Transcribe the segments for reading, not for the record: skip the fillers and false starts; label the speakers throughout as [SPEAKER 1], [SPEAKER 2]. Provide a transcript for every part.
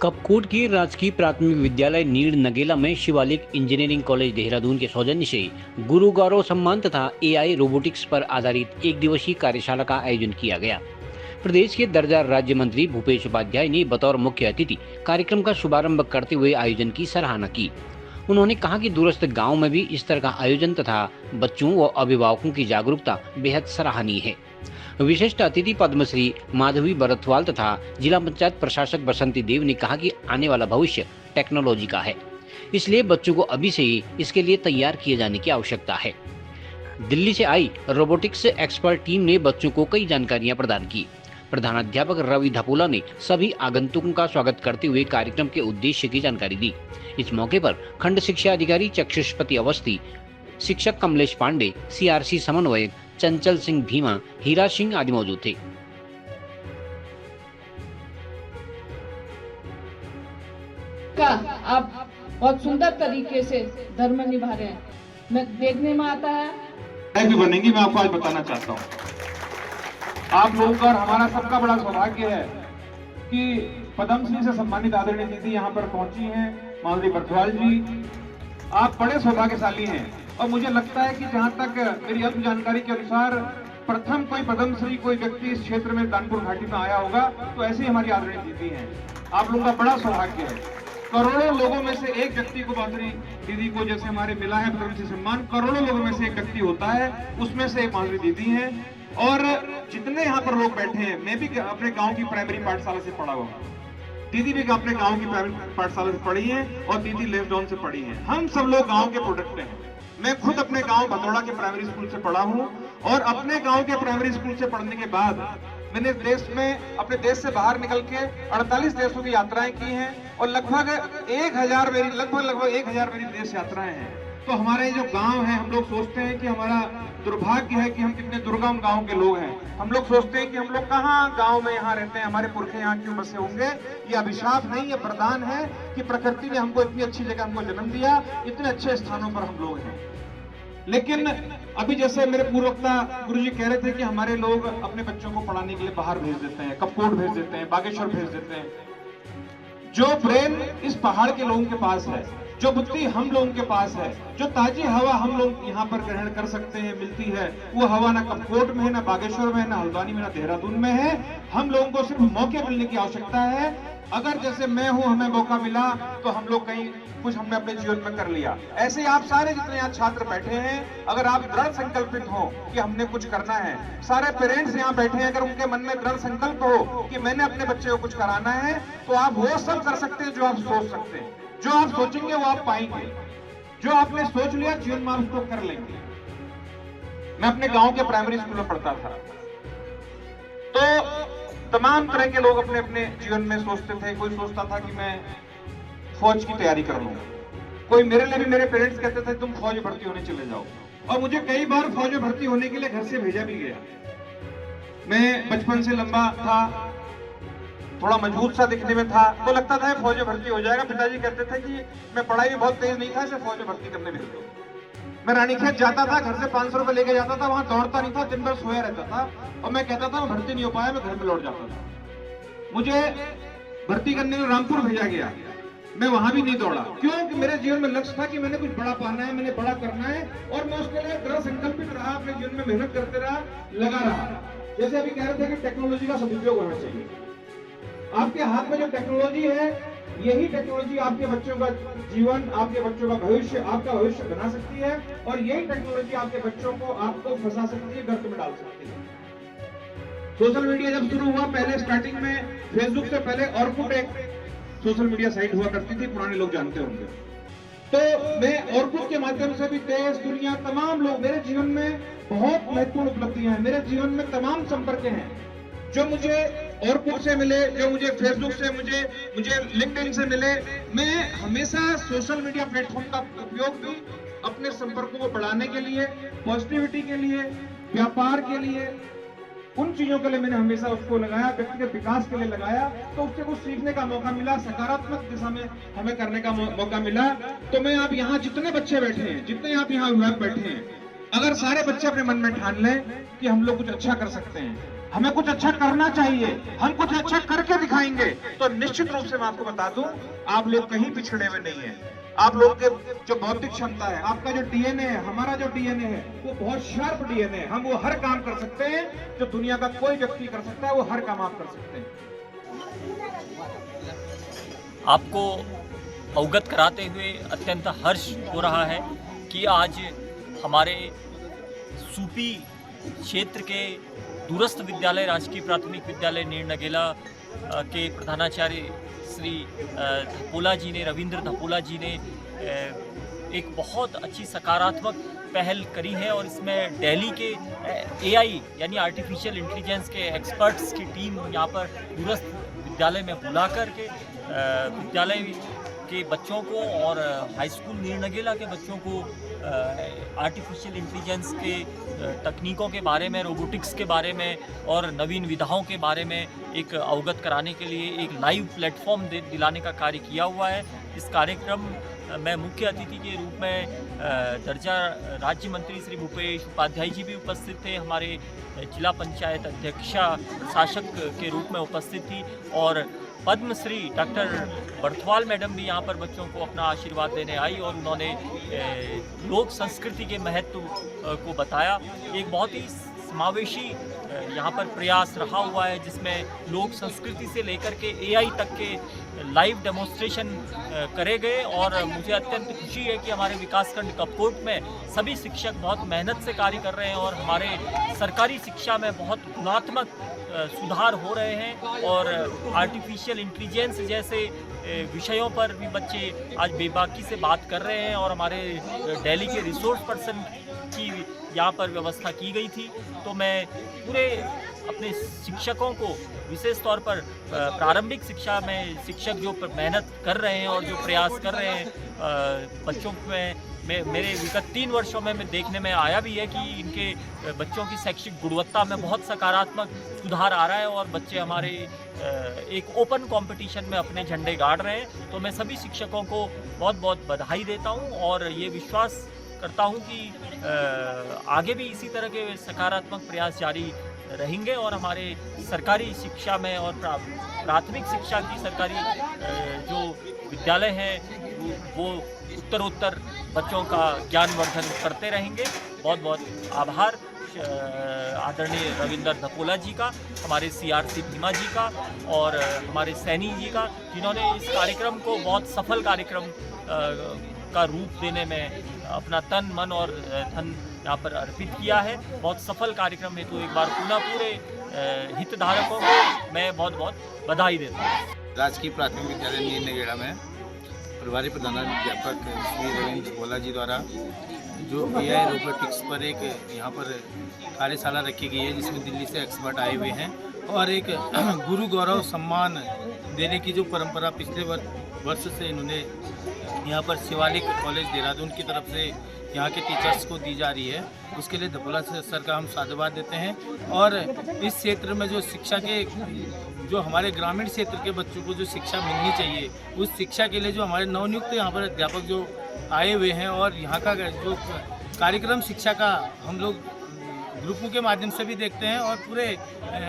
[SPEAKER 1] कपकोट के राजकीय प्राथमिक विद्यालय नीड़ नगेला में शिवालिक इंजीनियरिंग कॉलेज देहरादून के सौजन्य से गुरु गौरव सम्मान तथा एआई रोबोटिक्स पर आधारित एक दिवसीय कार्यशाला का आयोजन किया गया। प्रदेश के दर्जा राज्य मंत्री भूपेश उपाध्याय ने बतौर मुख्य अतिथि कार्यक्रम का शुभारंभ करते हुए आयोजन की सराहना की। उन्होंने कहा कि दूरस्थ गाँव में भी इस तरह का आयोजन तथा बच्चों व अभिभावकों की जागरूकता बेहद सराहनीय है। विशिष्ट अतिथि पद्मश्री माधवी बरथवाल तथा जिला पंचायत प्रशासक बसंती देव ने कहा कि आने वाला भविष्य टेक्नोलॉजी का है, इसलिए बच्चों को अभी से ही इसके लिए तैयार किए जाने की आवश्यकता है। दिल्ली से आई रोबोटिक्स एक्सपर्ट टीम ने बच्चों को कई जानकारियां प्रदान की। प्रधानाध्यापक रवि धपुला ने सभी आगंतुकों का स्वागत करते हुए कार्यक्रम के उद्देश्य की जानकारी दी। इस मौके पर खंड शिक्षा अधिकारी चक्षुष्पति अवस्थी, शिक्षक कमलेश पांडे, सीआरसी समन्वयक चंचल सिंह भीमा, हीरा सिंह आदि मौजूद थे।
[SPEAKER 2] आप बहुत सुंदर तरीके से धर्म निभा रहे हैं, मैं देखने में आता है
[SPEAKER 3] भी बनेंगी। मैं आपको आज बताना चाहता हूँ, आप लोगों का और हमारा सबका बड़ा सौभाग्य है कि पद्मश्री से सम्मानित आदरणीय दीदी यहाँ पर पहुंची हैं, माधवी बरथवाल जी। आप बड़े सौभाग्यशाली हैं और मुझे लगता है कि जहाँ तक मेरी अल्प जानकारी के अनुसार प्रथम कोई पद्मश्री कोई व्यक्ति इस क्षेत्र में कानपुर घाटी में आया होगा, तो ऐसे ही हमारी आदरणीय दीदी हैं। आप लोगों का बड़ा सौभाग्य है। करोड़ों लोगों में से एक व्यक्ति को माधुरी दीदी को जैसे हमारे मिला है पद्मश्री सम्मान, करोड़ों लोगों में से एक व्यक्ति होता है, उसमें से एक माधुरी दीदी है। और जितने यहाँ पर लोग बैठे हैं, मैं भी अपने गांव की प्राइमरी पाठशाला से पढ़ा हुआ हूँ, दीदी भी अपने गांव की प्राइमरी पाठशाला से पढ़ी है और दीदी लेफ्ट डाउन से पढ़ी है। हम सब लोग गांव के प्रोडक्ट हैं। मैं खुद अपने गांव भदौड़ा के प्राइमरी स्कूल से पढ़ा हूँ और अपने गांव के प्राइमरी स्कूल से पढ़ने के बाद मैंने देश में अपने देश से बाहर निकल के 48 देशों की यात्राएं की हैं और लगभग 1000 मेरी विदेश यात्राएं हैं। तो हमारे जो गांव है, हम लोग सोचते हैं कि हमारा दुर्भाग्य है कि हम कितने दुर्गम गांव के लोग हैं। हम लोग सोचते हैं कि हम लोग कहाँ गांव में यहाँ रहते हैं, हमारे पुरखे यहाँ क्यों बसे होंगे। ये अभिशाप नहीं, ये वरदान है कि प्रकृति ने हमको इतनी अच्छी जगह हमको जन्म दिया, इतने अच्छे स्थानों पर हम लोग हैं। लेकिन अभी जैसे मेरे पूर्ववक्ता गुरुजी कह रहे थे कि हमारे लोग अपने बच्चों को पढ़ाने के लिए बाहर भेज देते हैं, कपकोट भेज देते हैं, बागेश्वर भेज देते हैं। जो ब्रेन इस पहाड़ के लोगों के पास है, जो बुद्धि हम लोगों के पास है, जो ताजी हवा हम लोग यहाँ पर ग्रहण कर सकते हैं, मिलती है, वो हवा ना कपकोट में है, ना बागेश्वर में है, ना हल्द्वानी में, ना देहरादून में है। हम लोगों को सिर्फ मौके मिलने की आवश्यकता है। अगर जैसे मैं हूं, हमें मौका मिला तो हम लोग कहीं कुछ हमने अपने जीवन में कर लिया। ऐसे ही आप सारे जितने यहाँ छात्र बैठे हैं, अगर आप दृढ़ संकल्पित हो कि हमने कुछ करना है, सारे पेरेंट्स यहाँ बैठे हैं, अगर उनके मन में दृढ़ संकल्प हो कि मैंने अपने बच्चे को कुछ कराना है, तो आप वो सब कर सकते हैं जो आप सोच सकते हैं। जो आप सोचेंगे वो आप पाएंगे, जो आपने सोच लिया जीवन में आप उसको कर लेंगे। मैं अपने गांव के प्राइमरी स्कूल में पढ़ता था, तो तमाम तरह के लोग अपने अपने जीवन में सोचते थे। कोई सोचता था कि मैं फौज की तैयारी कर लूं, कोई मेरे लिए भी मेरे पेरेंट्स कहते थे तुम फौज में भर्ती होने चले जाओ, और मुझे कई बार फौज में भर्ती होने के लिए घर से भेजा भी गया। मैं बचपन से लंबा था, थोड़ा मजबूत सा दिखने में था, तो लगता था फौज में भर्ती हो जाएगा। पिताजी कहते थे कि मैं पढ़ाई में बहुत तेज नहीं था, इसे फौज में भर्ती करने भेज दो। मैं रानीखेत जाता था, घर से 500 रुपए लेके जाता था, वहां दौड़ता नहीं था, दिन भर सोया रहता था, और मैं कहता था मैं भर्ती नहीं हो पाया, मैं घर में लौट जाता था। मुझे भर्ती करने को रामपुर भेजा गया, मैं वहां भी नहीं दौड़ा। क्यों? कि मेरे जीवन में लक्ष्य था कि मैंने कुछ बड़ा पाना है, मैंने बड़ा करना है, और मैं उसके लिए दृढ़ संकल्पित रहा, अपने जीवन में मेहनत करते रहा, लगा रहा। जैसे अभी कह रहे थे कि टेक्नोलॉजी का सदुपयोग होना चाहिए। आपके हाथ में जो टेक्नोलॉजी है, यही टेक्नोलॉजी आपके बच्चों का जीवन, आपके बच्चों का भविष्य, आपका भविष्य बना सकती है, और यही टेक्नोलॉजी आपके बच्चों को आपको फंसा सकती है, गर्त में डाल सकती है। सोशल मीडिया जब शुरू हुआ, पहले स्टार्टिंग में फेसबुक से पहले ऑर्कुट एक सोशल मीडिया साइट हुआ करती थी, पुराने लोग जानते होंगे। तो मैं ऑर्कुट के माध्यम से भी देश दुनिया तमाम लोग, मेरे जीवन में बहुत महत्वपूर्ण उपलब्धियां हैं, मेरे जीवन में तमाम संपर्क हैं जो मुझे ऑर्कुट से मिले, जो मुझे फेसबुक से, मुझे लिंक्डइन से मिले। मैं हमेशा सोशल मीडिया प्लेटफॉर्म का उपयोग भी अपने संपर्कों को बढ़ाने के लिए, पॉजिटिविटी के लिए, व्यापार के लिए, उन चीजों के लिए मैंने हमेशा उसको लगाया, व्यक्तिगत विकास के लिए लगाया। तो उससे कुछ सीखने का मौका मिला, सकारात्मक दिशा में हमें करने का मौका मिला। तो मैं आप यहाँ जितने बच्चे बैठे हैं, जितने आप यहाँ अभिभावक बैठे हैं, अगर सारे बच्चे अपने मन में ठान लें कि हम लोग कुछ अच्छा कर सकते हैं, हमें कुछ अच्छा करना चाहिए, हम कुछ अच्छा करके दिखाएं। दिखाएंगे तो निश्चित रूप से मैं आपको बता दूं, आप लोग कहीं पिछड़े हुए नहीं है। आप लोग के जो बौद्धिक क्षमता है, आपका जो डीएनए है, हमारा जो डीएनए है, वो बहुत शार्प डीएनए है। हम वो हर काम कर सकते हैं जो दुनिया का कोई व्यक्ति कर सकता है, वो हर काम आप कर सकते हैं।
[SPEAKER 4] आपको अवगत कराते हुए अत्यंत हर्ष हो रहा है कि आज हमारे सूपी क्षेत्र के दूरस्थ विद्यालय राजकीय प्राथमिक विद्यालय नीर नगेला के प्रधानाचार्य श्री धपोला जी ने, रविंद्र धपोला जी ने एक बहुत अच्छी सकारात्मक पहल करी है और इसमें दिल्ली के एआई यानी आर्टिफिशियल इंटेलिजेंस के एक्सपर्ट्स की टीम यहाँ पर दूरस्थ विद्यालय में बुला कर के विद्यालय के बच्चों को और हाई स्कूल नीर नगेला के बच्चों को आर्टिफिशियल इंटेलिजेंस के तकनीकों के बारे में, रोबोटिक्स के बारे में और नवीन विधाओं के बारे में एक अवगत कराने के लिए एक लाइव प्लेटफॉर्म दिलाने का कार्य किया हुआ है। इस कार्यक्रम में मुख्य अतिथि के रूप में दर्जा राज्य मंत्री श्री भूपेश उपाध्याय जी भी उपस्थित थे, हमारे जिला पंचायत अध्यक्षा प्रशासक के रूप में उपस्थित थी और पद्मश्री डॉक्टर बर्थवाल मैडम भी यहाँ पर बच्चों को अपना आशीर्वाद देने आई और उन्होंने लोक संस्कृति के महत्व को बताया। एक बहुत ही समावेशी यहाँ पर प्रयास रहा हुआ है जिसमें लोक संस्कृति से लेकर के एआई तक के लाइव डेमोन्स्ट्रेशन करे गए और मुझे अत्यंत खुशी है कि हमारे विकासखंड कपकोट में सभी शिक्षक बहुत मेहनत से कार्य कर रहे हैं और हमारे सरकारी शिक्षा में बहुत गुणात्मक सुधार हो रहे हैं और आर्टिफिशियल इंटेलिजेंस जैसे विषयों पर भी बच्चे आज बेबाकी से बात कर रहे हैं और हमारे दिल्ली के रिसोर्स पर्सन की यहाँ पर व्यवस्था की गई थी। तो मैं पूरे अपने शिक्षकों को विशेष तौर पर प्रारंभिक शिक्षा में शिक्षक जो मेहनत कर रहे हैं और जो प्रयास कर रहे हैं बच्चों में मेरे विगत 3 वर्षों में देखने में आया भी है कि इनके बच्चों की शैक्षिक गुणवत्ता में बहुत सकारात्मक सुधार आ रहा है और बच्चे हमारे एक ओपन कंपटीशन में अपने झंडे गाड़ रहे हैं। तो मैं सभी शिक्षकों को बहुत बहुत बधाई देता हूं और ये विश्वास करता हूं कि आगे भी इसी तरह के सकारात्मक प्रयास जारी रहेंगे और हमारे सरकारी शिक्षा में और प्राथमिक शिक्षा की सरकारी जो विद्यालय हैं वो उत्तरोत्तर बच्चों का ज्ञानवर्धन करते रहेंगे। बहुत बहुत आभार आदरणीय रविंद्र धपोला जी का, हमारे सीआरसी भीमा जी का और हमारे सैनी जी का, जिन्होंने इस कार्यक्रम को बहुत सफल कार्यक्रम का रूप देने में अपना तन मन और धन यहाँ पर अर्पित किया है। बहुत सफल कार्यक्रम है। तो एक बार पुनः पूरे हितधारकों को मैं बहुत बहुत बधाई देता हूँ।
[SPEAKER 5] राजकीय प्राथमिक विद्यालय नीर नगेला में प्रभारी प्रधानाध्यापक श्री रविंद्र धपोला जी द्वारा जो एआई रोबोटिक्स पर एक यहाँ पर कार्यशाला रखी गई है जिसमें दिल्ली से एक्सपर्ट आए हुए हैं और एक गुरु गौरव सम्मान देने की जो परंपरा पिछले वर्ष से इन्होंने यहाँ पर शिवालिक कॉलेज देहरादून की तरफ से यहाँ के टीचर्स को दी जा रही है, उसके लिए धपोला सर का हम साधुवाद देते हैं। और इस क्षेत्र में जो शिक्षा के जो हमारे ग्रामीण क्षेत्र के बच्चों को जो शिक्षा मिलनी चाहिए उस शिक्षा के लिए जो हमारे नवनियुक्त यहाँ पर अध्यापक जो आए हुए हैं और यहाँ का जो कार्यक्रम शिक्षा का हम लोग ग्रुपों के माध्यम से भी देखते हैं और पूरे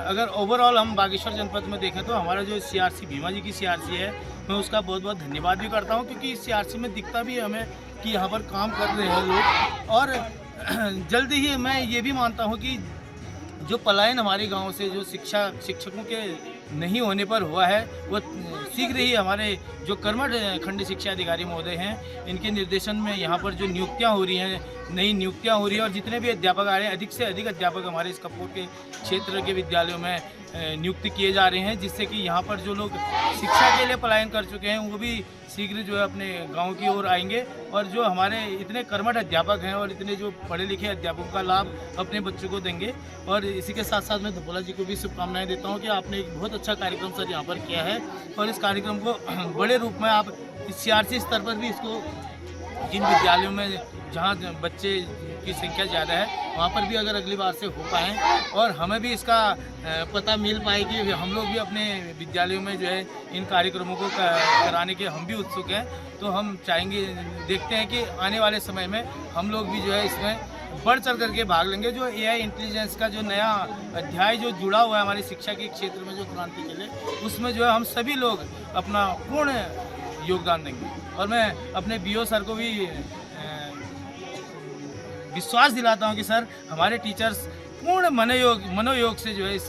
[SPEAKER 5] अगर ओवरऑल हम बागेश्वर जनपद में देखें तो हमारा जो सीआरसी भीमा जी की सीआरसी है मैं उसका बहुत बहुत धन्यवाद भी करता हूं क्योंकि इस सीआरसी में दिखता भी है हमें कि यहाँ पर काम कर रहे हैं लोग। और जल्दी ही मैं ये भी मानता हूँ कि जो पलायन हमारे गांव से जो शिक्षकों के नहीं होने पर हुआ है वो शीघ्र ही हमारे जो कर्मठ खंड शिक्षा अधिकारी महोदय हैं इनके निर्देशन में यहाँ पर जो नियुक्तियाँ हो रही हैं, नई नियुक्तियाँ हो रही हैं और जितने भी अध्यापक आ रहे हैं अधिक से अधिक अध्यापक हमारे इस कपकोट के क्षेत्र के विद्यालयों में नियुक्त किए जा रहे हैं, जिससे कि यहाँ पर जो लोग शिक्षा के लिए पलायन कर चुके हैं वो भी शीघ्र जो है अपने गांव की ओर आएंगे और जो हमारे इतने कर्मठ अध्यापक हैं और इतने जो पढ़े लिखे अध्यापकों का लाभ अपने बच्चों को देंगे। और इसी के साथ साथ मैं धपोला जी को भी शुभकामनाएं देता हूं कि आपने एक बहुत अच्छा कार्यक्रम सर यहाँ पर किया है और इस कार्यक्रम को बड़े रूप में आप सीआरसी स्तर पर भी इसको जिन विद्यालयों में जहाँ बच्चे की संख्या ज़्यादा है वहाँ पर भी अगर अगली बार से हो पाएँ और हमें भी इसका पता मिल पाए कि हम लोग भी अपने विद्यालयों में जो है इन कार्यक्रमों को कराने के हम भी उत्सुक हैं। तो हम चाहेंगे, देखते हैं कि आने वाले समय में हम लोग भी जो है इसमें बढ़ चढ़ करके भाग लेंगे। जो AI इंटेलिजेंस का जो नया अध्याय जो जुड़ा हुआ है हमारी शिक्षा के क्षेत्र में, जो क्रांति के लिए, उसमें जो है हम सभी लोग अपना पूर्ण योगदान देंगे। और मैं अपने BO सर को भी विश्वास दिलाता हूं कि सर हमारे टीचर्स पूर्ण मनोयोग से जो है इस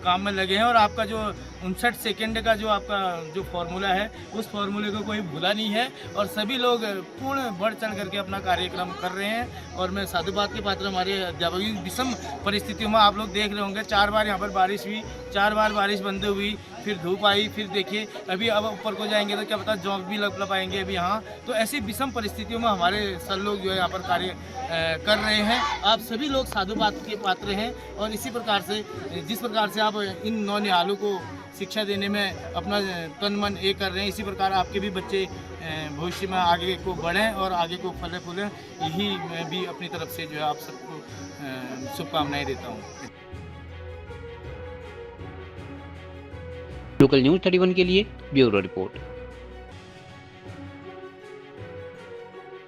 [SPEAKER 5] काम में लगे हैं। और आपका जो 59 सेकंड का जो आपका जो फॉर्मूला है, उस फॉर्मूले को कोई भूला नहीं है और सभी लोग पूर्ण बढ़ चढ़ करके अपना कार्यक्रम कर रहे हैं। और मैं साधुवाद के पात्र हमारे अध्यापक, विषम परिस्थितियों में आप लोग देख रहे होंगे, 4 बार यहाँ पर बारिश हुई, 4 बार बारिश बंद हुई, फिर धूप आई, फिर देखिए अभी अब ऊपर को जाएंगे तो क्या पता जॉब भी लग पाएंगे अभी यहाँ। तो ऐसी विषम परिस्थितियों में हमारे सर लोग जो है यहाँ पर कार्य कर रहे हैं। आप सभी लोग साधुवाद के पात्र हैं और इसी प्रकार से जिस प्रकार से आप इन नौनिहालों को शिक्षा देने में अपना तन मन एक कर रहे हैं, इसी प्रकार आपके भी बच्चे भविष्य में आगे को बढ़ें और आगे को फले फूलें। यही मैं भी अपनी तरफ से जो है आप सबको शुभकामनाएं देता हूँ।
[SPEAKER 1] लोकल न्यूज़ 31 के लिए ब्यूरो रिपोर्ट।